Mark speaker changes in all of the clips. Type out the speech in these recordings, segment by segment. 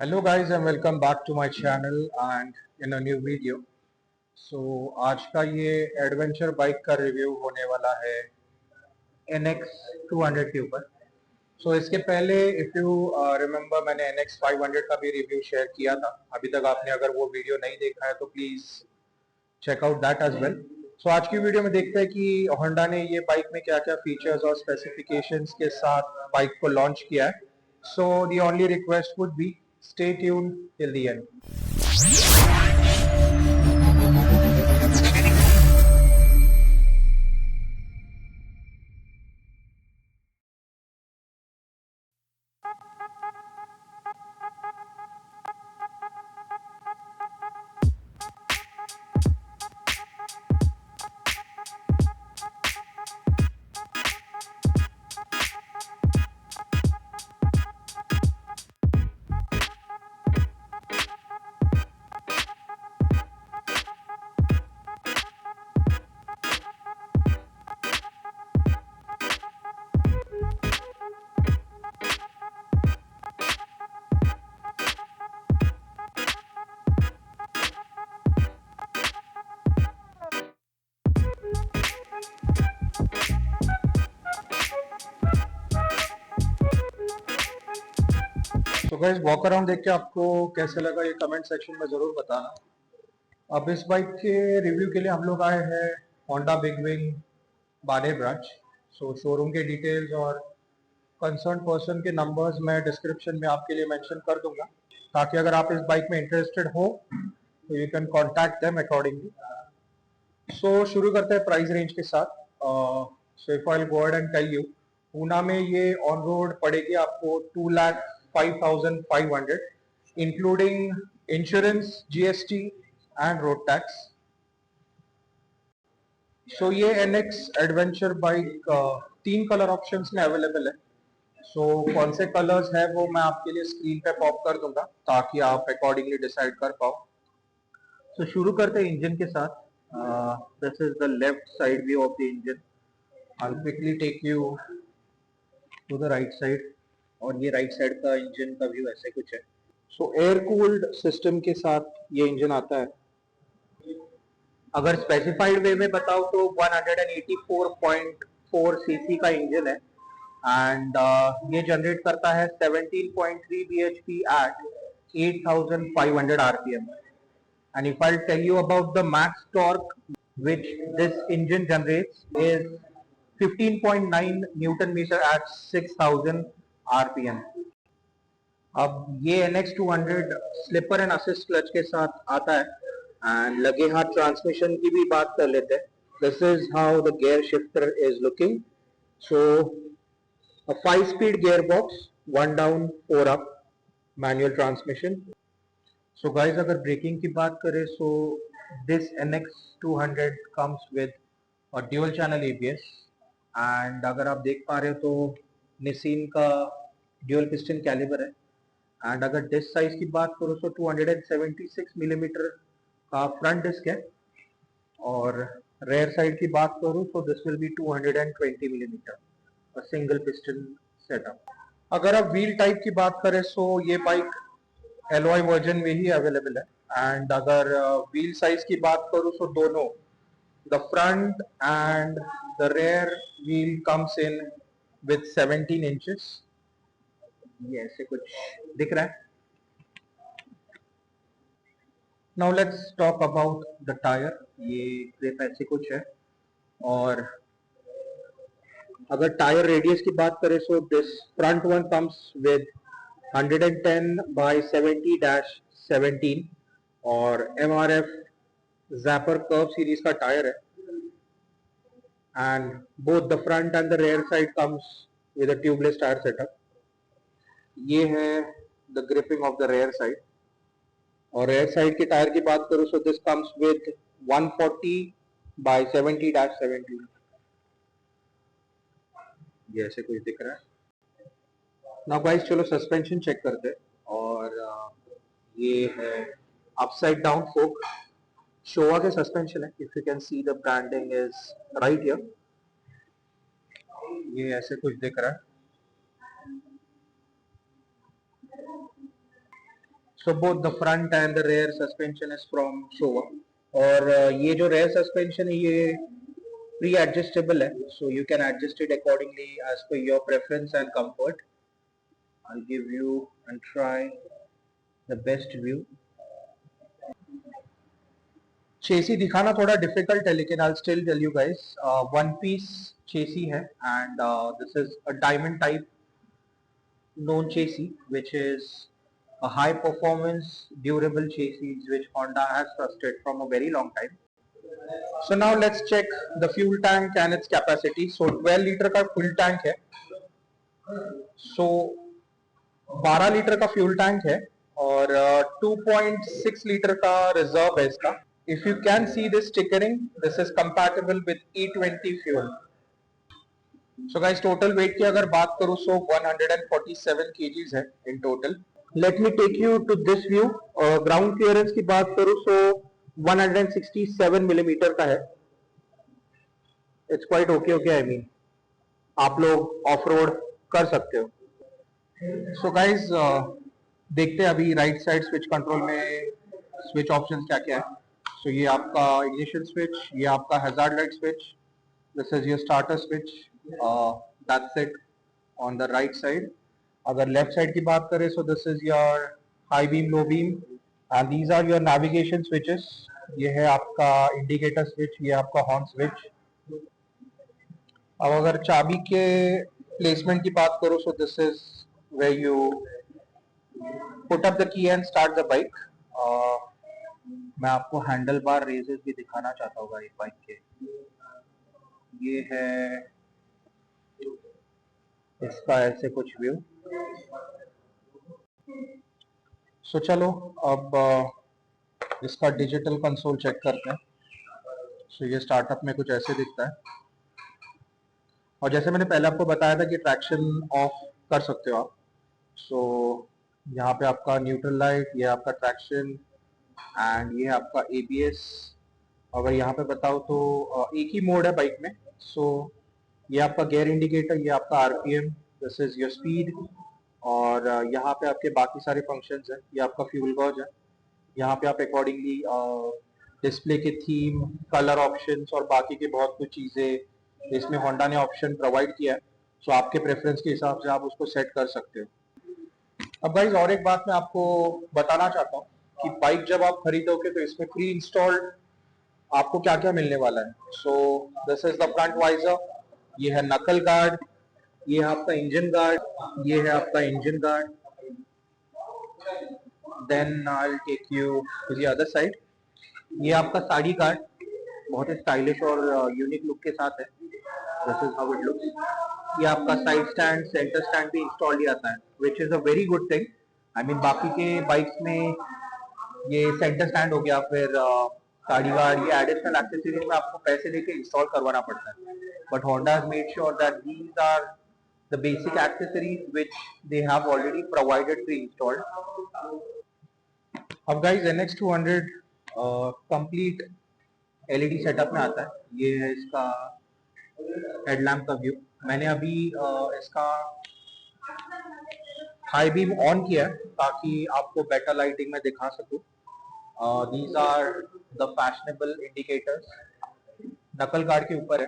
Speaker 1: Hello guys and welcome back to my channel and in a new video. So आज का ये adventure bike का review होने वाला है NX 200 के ऊपर. So इसके पहले इफ यू रिमेम्बर मैंने NX 500 का भी रिव्यू शेयर किया था. अभी तक आपने अगर वो वीडियो नहीं देखा है तो please check out that as well. So आज की वीडियो में देखते हैं कि होंडा ने ये बाइक में क्या क्या फीचर्स और स्पेसिफिकेशंस के साथ बाइक को लॉन्च किया है. So the only request would be stay tuned till the end. तो गाइस वॉक अराउंड देख के आपको कैसे लगा ये कमेंट सेक्शन में जरूर बताना. अब इस बाइक के रिव्यू के लिए हम लोग आए हैं होंडा बिग विंग बाडे ब्रांच. सो शोरूम के डिटेल्स और कंसर्न पर्सन के नंबर्स मैं डिस्क्रिप्शन में आपके लिए मेंशन कर दूंगा ताकि अगर आप इस बाइक में इंटरेस्टेड हो तो you can contact them accordingly. So शुरू करते हैं प्राइस रेंज के साथ. So if I go ahead and tell you, Poona में ये ऑन रोड पड़ेगी आपको 2,05,500 including insurance, GST and road tax. So ये एनएक्स एडवेंचर बाइक तीन कलर ऑप्शंस में अवेलेबल है. सो कौन से कलर्स है वो मैं आपके लिए स्क्रीन पे पॉप कर दूंगा ताकि आप अकॉर्डिंगली डिसाइड कर पाओ. सो शुरू करते हैं इंजन के साथ. This is the left side view of the engine. I will quickly take you to the right side. और ये राइट साइड का इंजन का व्यू ऐसे कुछ है. सो एयर कूल्ड सिस्टम के साथ ये इंजन आता है. अगर स्पेसिफाइड वे में बताओ तो 184.4 सीसी का इंजन है एंड ये जनरेट करता है 17.3 bhp at 8,500 rpm. And if I'll tell you about the max torque which this engine generates is 15.9 Newton meter at 6,000 rpm. अब ये NX 200 slipper and assist clutch के साथ आता है एंड लगे हाथ ट्रांसमिशन की भी बात कर लेते हैं. This is how the gear shifter is looking. So a 5-speed gearbox, 1 down 4 up, manual transmission. So guys अगर ब्रेकिंग की बात करें so this NX 200 comes with a dual channel ABS and अगर आप देख पा रहे हो तो निसिन का dual piston कैलिबर है. एंड अगर डिस्क साइज की बात करो तो 276 मिलीमीटर का फ्रंट डिस्क है और रेयर साइड की बात करूं तो this will be 220 millimetre single piston setup. अगर आप व्हील टाइप की बात करें सो ये बाइक एलॉय वर्जन में ही अवेलेबल है. एंड अगर व्हील साइज की बात करूं तो दोनों the front and the rear wheel comes in with 17 inches. ये ऐसे कुछ दिख रहा है. Now let's talk about the tyre. ये ग्रिप ऐसे कुछ है और अगर टायर रेडियस की बात करें so this front one comes with 110 by 70-17 और MRF Zapper कर्व सीरीज का टायर है and both the front and the rear side comes with a tubeless tyre setup. ये है the gripping of the rear side. और rear side के tyre की बात करूं so this comes with 140 by 70-17. ये ऐसे कुछ दिख रहा है. नाउ गाइस चलो सस्पेंशन चेक करते हैं. और ये है अपसाइड डाउन फोक. शोवा के सस्पेंशन है. If you can see the branding is right here. ये ऐसे कुछ दिख रहा है. So both the front and the rear suspension is from Showa. और ये जो rear suspension है ये pre-adjustable है, so you can adjust it accordingly as per your preference and comfort. I'll give you and try the best view. चेसी दिखाना थोड़ा difficult है, लेकिन I'll still tell you guys. One piece चेसी है and this is a diamond type known chassis, which is a high performance durable chassis which Honda has trusted from a very long time. So now let's check the fuel tank and its capacity. So 12 litre का fuel tank है. So 12 litre का fuel tank है और 2.6 litre का reserve है इसका. If you can see this stickering, this is compatible with E20 fuel. So guys, total weight की अगर बात करूँ so 147 kgs है in total. Let me take you to this view. Ground clearance की बात करूँ so 167 millimeter का है. It's quite okay, I mean. आप लोग ऑफ रोड कर सकते हो. So guys, देखते हैं अभी राइट साइड स्विच कंट्रोल में स्विच ऑप्शंस क्या क्या है. So ये आपका इग्निशन स्विच, ये आपका hazard light switch, this is your starter switch, that's it on the right side. अगर लेफ्ट साइड की बात करें so this is your high beam, low beam and these are your navigation switches. ये है आपका indicator switch, ये आपका horn switch. अब अगर चाबी के प्लेसमेंट की बात करो so this is where you put up the key and start the bike. मैं आपको हैंडल बार रेजेस भी दिखाना चाहता हूँ इस बाइक के. ये है इसका ऐसे कुछ व्यू. सो चलो अब इसका डिजिटल कंसोल चेक करते हैं. सो ये स्टार्टअप में कुछ ऐसे दिखता है और जैसे मैंने पहले आपको बताया था कि ट्रैक्शन ऑफ कर सकते हो आप. सो यहाँ पे आपका न्यूट्रल लाइट, ये आपका ट्रैक्शन एंड ये आपका ABS. अगर यहाँ पे बताओ तो एक ही मोड है बाइक में. सो ये आपका गियर इंडिकेटर, ये आपका RPM, this is your speed और यहाँ पे आपके बाकी सारे फंक्शंस हैं. ये आपका फ्यूल गॉज है. यहाँ पे आप अकॉर्डिंगली डिस्प्ले के थीम, कलर ऑप्शंस और बाकी के बहुत कुछ चीज़ें इसमें होंडा ने ऑप्शन प्रोवाइड किया है. सो आपके प्रेफरेंस के हिसाब से आप उसको सेट कर सकते हो. अब गाइस और एक बात मैं आपको बताना चाहता हूँ कि बाइक जब आप खरीदोगे तो इसमें प्री इंस्टॉल्ड आपको क्या क्या मिलने वाला है. So this is the front visor, ये है नकल गार्ड, ये है आपका इंजन गार्ड, ये है आपका engine guard. Then I will take you to the other side. ये आपका साड़ी गार्ड बहुत ही स्टाइलिश और यूनिक लुक के साथ है. This is how it looks. ये आपका साइड स्टैंड, सेंटर स्टैंड भी इंस्टॉल्ड ही आता है, which is a very good thing. I mean बाकी के बाइक्स में ये सेंटर स्टैंड हो गया, फिर साड़ी गार्ड, ये एडिशनल एक्सेसरीज में आपको पैसे देके इंस्टॉल करवाना पड़ता है. But Honda has made sure that these are the basic accessories which they have already provided pre installed. अब guys NX200 complete LED setup में आता है. ये है इसका हेडलैम्प का व्यू. मैंने अभी इसका हाई बीम ऑन किया है ताकि आपको बेटर लाइटिंग में दिखा सकूं. These are the fashionable indicators. Knuckle guard के ऊपर है.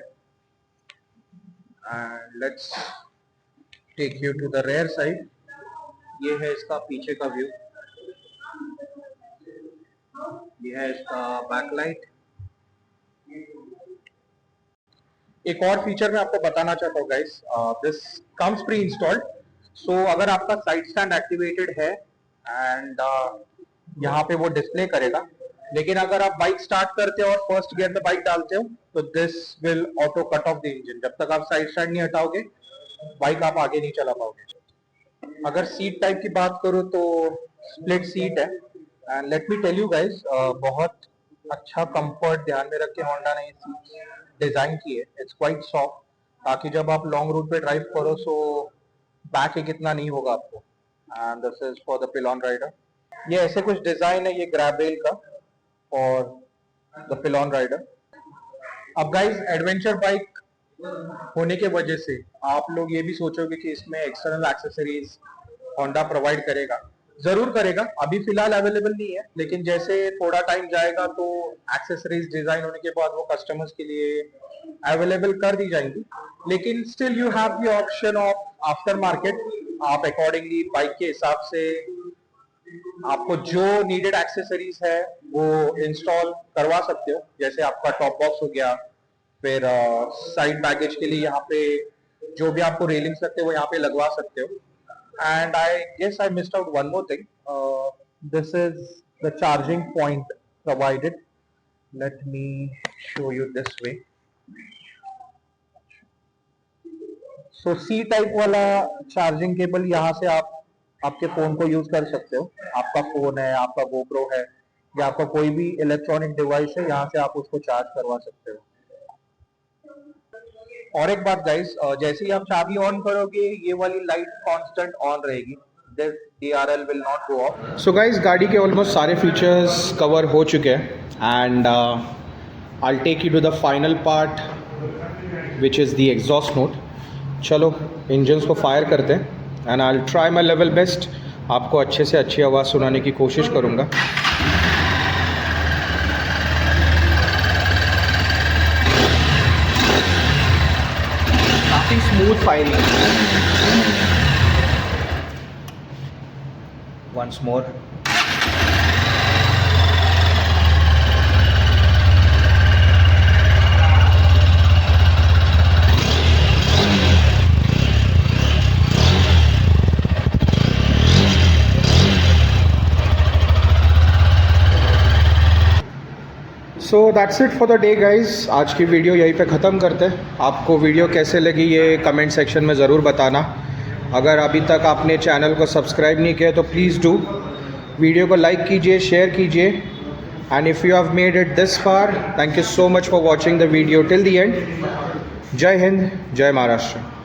Speaker 1: And let's take you to the rear side. ये है इसका पीछे का व्यू. ये है इसका बैकलाइट. एक और फीचर मैं आपको बताना चाहता हूँ guys, this comes pre installed. So अगर आपका साइड स्टैंड एक्टिवेटेड है एंड यहाँ पे वो डिस्प्ले करेगा, लेकिन अगर आप बाइक स्टार्ट करते हो और फर्स्ट गियर में बाइक डालते हो तो this will auto cut off the engine. जब तक आप साइड स्टैंड नहीं हटाओगे बाइक आप आगे नहीं चला पाओगे. अगर सीट टाइप की बात करूँ तो स्प्लिट सीट है. And let me tell you guys, बहुत अच्छा कंफर्ट ध्यान में रख के होंडा ने ये सीट डिजाइन की है. इट्स क्वाइट सॉफ्ट ताकि जब आप लॉन्ग रूट पे ड्राइव करो सो बैक एक इतना नहीं होगा आपको. And this is for the pillion rider. ये ऐसे कुछ डिजाइन है ये ग्रैब रेल का और द पिलॉन राइडर. अब गाइस एडवेंचर बाइक होने के वजह से आप लोग ये भी सोचोगे कि इसमें एक्सटर्नल एक्सेसरीज होंडा प्रोवाइड करेगा. जरूर करेगा। अभी फिलहाल अवेलेबल नहीं है, लेकिन जैसे थोड़ा टाइम जाएगा तो एक्सेसरीज डिजाइन होने के बाद वो कस्टमर्स के लिए अवेलेबल कर दी जाएंगी। लेकिन still you have the option of after market. आप अकॉर्डिंगली बाइक के हिसाब से आपको जो नीडेड एक्सेसरीज है वो इंस्टॉल करवा सकते हो। जैसे आपका टॉप बॉक्स हो गया, फिर साइड बैगेज के लिए यहाँ पे जो भी आपको रेलिंग्स लगते हैं वो यहाँ पे लगवा सकते हो। And I guess I missed out one more thing. This is the charging point provided. Let me show you this way. So C type वाला चार्जिंग केबल यहाँ से आप आपके फोन को यूज कर सकते हो। आपका फोन है, आपका GoPro है, या आपका कोई भी इलेक्ट्रॉनिक डिवाइस है, यहाँ से आप उसको चार्ज करवा सकते हो। और एक बात गाइस, जैसे ही आप चाबी ऑन करोगे ये वाली लाइट कांस्टेंट ऑन रहेगी। This DRL will not go off. So guys, गाड़ी के ऑलमोस्ट सारे फीचर्स कवर हो चुके हैं and I will take you to the final part which is the exhaust note. चलो इंजन्स को फायर करते हैं and I will try my level best. आपको अच्छे से अच्छी आवाज़ सुनाने की कोशिश करूँगा। Smooth firing. Once more. So that's it for the day guys. आज की वीडियो यहीं पे ख़त्म करते हैं। आपको वीडियो कैसे लगी ये कमेंट सेक्शन में ज़रूर बताना। अगर अभी तक आपने चैनल को सब्सक्राइब नहीं किया तो प्लीज़ डू। वीडियो को लाइक कीजिए, शेयर कीजिए and if you have made it this far, thank you so much for watching the video till the end. जय हिंद, जय महाराष्ट्र।